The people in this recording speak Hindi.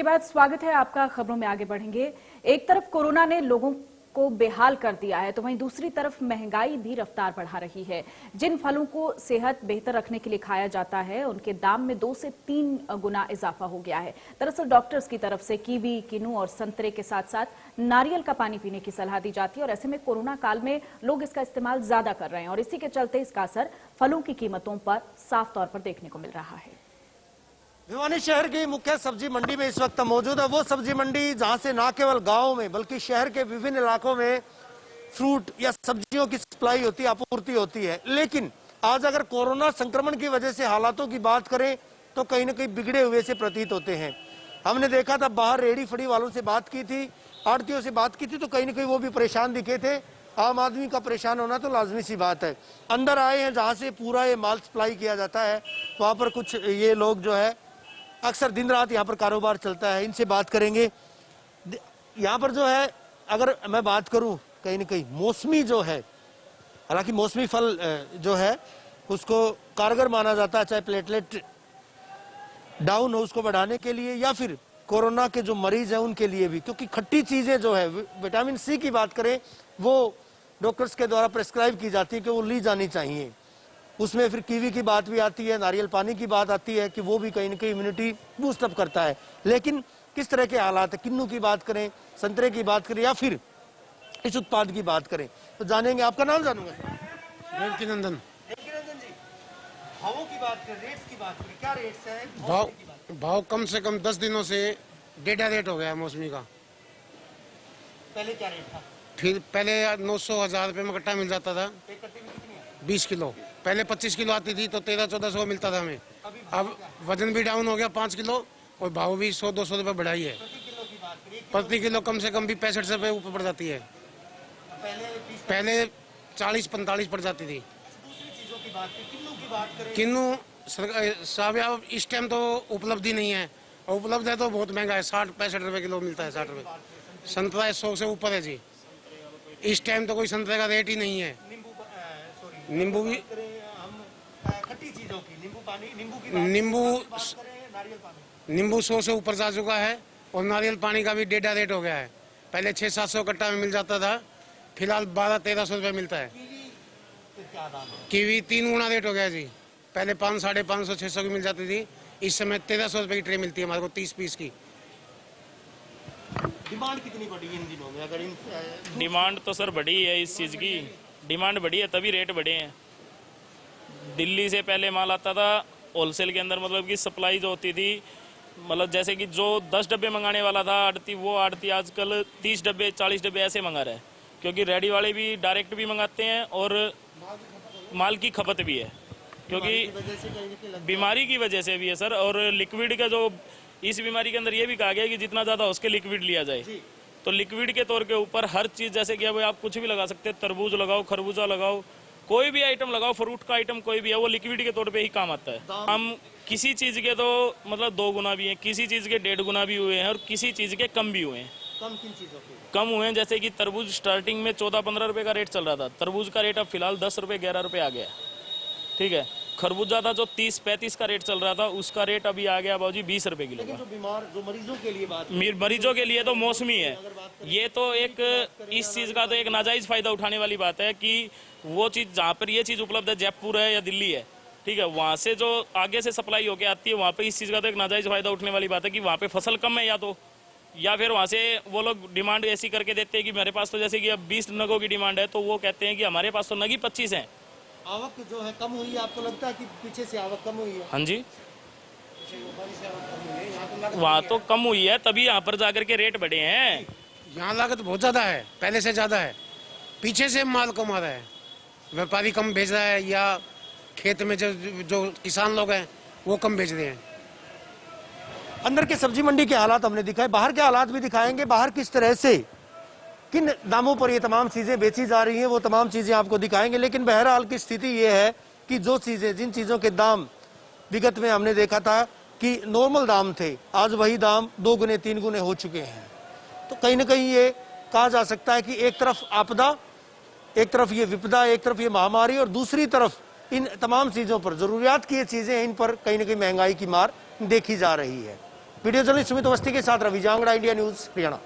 के बाद स्वागत है आपका। खबरों में आगे बढ़ेंगे। एक तरफ कोरोना ने लोगों को बेहाल कर दिया है तो वहीं दूसरी तरफ महंगाई भी रफ्तार बढ़ा रही है। जिन फलों को सेहत बेहतर रखने के लिए खाया जाता है उनके दाम में 2 से 3 गुना इजाफा हो गया है। दरअसल डॉक्टर्स की तरफ से कीवी, किन्नू और संतरे के साथ साथ नारियल का पानी पीने की सलाह दी जाती है और ऐसे में कोरोना काल में लोग इसका इस्तेमाल ज्यादा कर रहे हैं और इसी के चलते इसका असर फलों की कीमतों पर साफ तौर पर देखने को मिल रहा है। भिवानी शहर की मुख्य सब्जी मंडी में इस वक्त मौजूद है। वो सब्जी मंडी जहां से न केवल गांव में बल्कि शहर के विभिन्न इलाकों में फ्रूट या सब्जियों की सप्लाई होती है, आपूर्ति होती है। लेकिन आज अगर कोरोना संक्रमण की वजह से हालातों की बात करें तो कहीं न कहीं बिगड़े हुए से प्रतीत होते हैं। हमने देखा था, बाहर रेहड़ी फड़ी वालों से बात की थी, आड़तियों से बात की थी, तो कहीं न कहीं वो भी परेशान दिखे थे। आम आदमी का परेशान होना तो लाजमी सी बात है। अंदर आए हैं जहाँ से पूरा ये माल सप्लाई किया जाता है, वहाँ पर कुछ ये लोग जो है अक्सर दिन रात यहाँ पर कारोबार चलता है। इनसे बात करेंगे। यहाँ पर जो है, अगर मैं बात करूं, कहीं न कहीं मौसमी जो है, हालांकि मौसमी फल जो है उसको कारगर माना जाता है, चाहे प्लेटलेट डाउन हो उसको बढ़ाने के लिए या फिर कोरोना के जो मरीज हैं उनके लिए भी, क्योंकि खट्टी चीजें जो है, विटामिन सी की बात करें, वो डॉक्टर्स के द्वारा प्रेस्क्राइब की जाती है कि वो ली जानी चाहिए। उसमें फिर कीवी की बात भी आती है, नारियल पानी की बात आती है कि वो भी कहीं न कहीं इम्यूनिटी बूस्टअप करता है। लेकिन किस तरह के हालात है, किन्नू की बात करें, संतरे की बात करें या फिर इस उत्पाद की बात करें, तो जानेंगे। आपका नाम जानूंगा। देवकीनंदन जी, भावों की बात करें, रेट्स की बात करें, क्या रेट्स हैं? भाव कम से कम 10 दिनों से डेढ़ा रेट हो गया है मौसमी का। पहले क्या रेट था? फिर पहले 900-1000 रुपए में कट्टा मिल जाता था। 20 किलो, पहले 25 किलो आती थी तो 1300-1400 मिलता था हमें। अब वजन भी डाउन हो गया 5 किलो और भाव भी 100-200 रुपए बढ़ाई है। प्रति किलो कम से कम भी 65 रुपए ऊपर पड़ जाती है। पहले 40-45 पड़ जाती थी। किन्नू साहब इस टाइम तो उपलब्धि नहीं है, और उपलब्ध है तो बहुत महंगा है, 60-65 रुपए किलो मिलता है। 60 रुपए। संतरा 100 से ऊपर है जी। इस टाइम तो कोई संतरे का रेट ही नहीं है। नींबू भी, खट्टी चीजों की नींबू 100 से ऊपर जा चुका है और नारियल पानी का भी डेढ़ा रेट हो गया है। पहले 600-700 कट्टा में मिल जाता था, फिलहाल 1200-1300 रुपए मिलता है। कीवी 3 गुना रेट हो गया जी। पहले 500-550-600 की मिल जाती थी, इस समय 1300 रुपए की ट्रे मिलती है हमारे को 30 पीस की। डिमांड कितनी बढ़ी इन दिनों में? अगर डिमांड तो सर बढ़ी है, इस चीज़ की डिमांड बढ़ी है तभी रेट बढ़े हैं। दिल्ली से पहले माल आता था होलसेल के अंदर, मतलब कि सप्लाई जो होती थी, मतलब जैसे कि जो 10 डब्बे मंगाने वाला था आड़ती, वो आड़ती आजकल 30 डब्बे 40 डब्बे ऐसे मंगा रहा है, क्योंकि रेडी वाले भी डायरेक्ट भी मंगाते हैं और माल की खपत भी है, क्योंकि बीमारी की वजह से भी है सर। और लिक्विड का जो इस बीमारी के अंदर ये भी कहा गया है कि जितना ज़्यादा हो उसके लिक्विड लिया जाए, तो लिक्विड के तौर के ऊपर हर चीज़, जैसे कि अब आप कुछ भी लगा सकते हैं, तरबूज लगाओ, खरबूजा लगाओ, कोई भी आइटम लगाओ, फ्रूट का आइटम कोई भी है, वो लिक्विड के तौर पे ही काम आता है। हम किसी चीज़ के तो मतलब 2 गुना भी हैं, किसी चीज़ के 1.5 गुना भी हुए हैं और किसी चीज़ के कम भी हुए हैं। कम किन चीजों के? कम हुए हैं जैसे कि तरबूज स्टार्टिंग में 14-15 रुपये का रेट चल रहा था, तरबूज का रेट अब फिलहाल 10 रुपये 11 रुपये आ गया। ठीक है, खरबूजा था जो 30-35 का रेट चल रहा था, उसका रेट अभी आ गया बाबूजी 20 रुपए किलो का। जो मरीजों के लिए बात, मरीजों के लिए तो मौसमी है ये, तो एक इस चीज का तो एक नाजायज फायदा उठाने वाली बात है कि वो चीज जहाँ पर ये चीज उपलब्ध है, जयपुर है या दिल्ली है, ठीक है, वहाँ से जो आगे से सप्लाई होके आती है वहाँ पे इस चीज का तो एक नाजायज फायदा उठने वाली बात है कि वहाँ पे फसल कम है, या फिर वहाँ से वो लोग डिमांड ऐसी करके देते हैं कि मेरे पास तो जैसे कि अब 20 नगों की डिमांड है, तो वो कहते हैं कि हमारे पास तो नग ही 25 है। आवक जो है कम हुई है, आपको लगता है कि पीछे से आवक कम हुई है? हाँ जी, वहाँ तो कम हुई है तभी यहाँ पर जाकर के रेट बढ़े हैं। यहाँ लागत बहुत ज्यादा है, पहले से ज्यादा है, पीछे से माल कम आ रहा है, व्यापारी कम भेज रहा है या खेत में जो किसान लोग हैं वो कम भेज रहे हैं। अंदर के सब्जी मंडी के हालात हमने दिखाए, बाहर के हालात भी दिखाएंगे। बाहर किस तरह से किन दामों पर ये तमाम चीजें बेची जा रही हैं वो तमाम चीजें आपको दिखाएंगे। लेकिन बहरहाल की स्थिति ये है कि जो चीजें, जिन चीजों के दाम विगत में हमने देखा था कि नॉर्मल दाम थे, आज वही दाम 2 गुने 3 गुने हो चुके हैं। तो कहीं ना कहीं ये कहा जा सकता है कि एक तरफ आपदा, एक तरफ ये विपदा, एक तरफ ये महामारी और दूसरी तरफ इन तमाम चीजों पर, जरूरियात की ये चीजें, इन पर कहीं ना कहीं महंगाई की मार देखी जा रही है। वीडियो जर्नलिस्ट सुमित अवस्थी के साथ रवि जांगड़ा, इंडिया न्यूज, हरियाणा।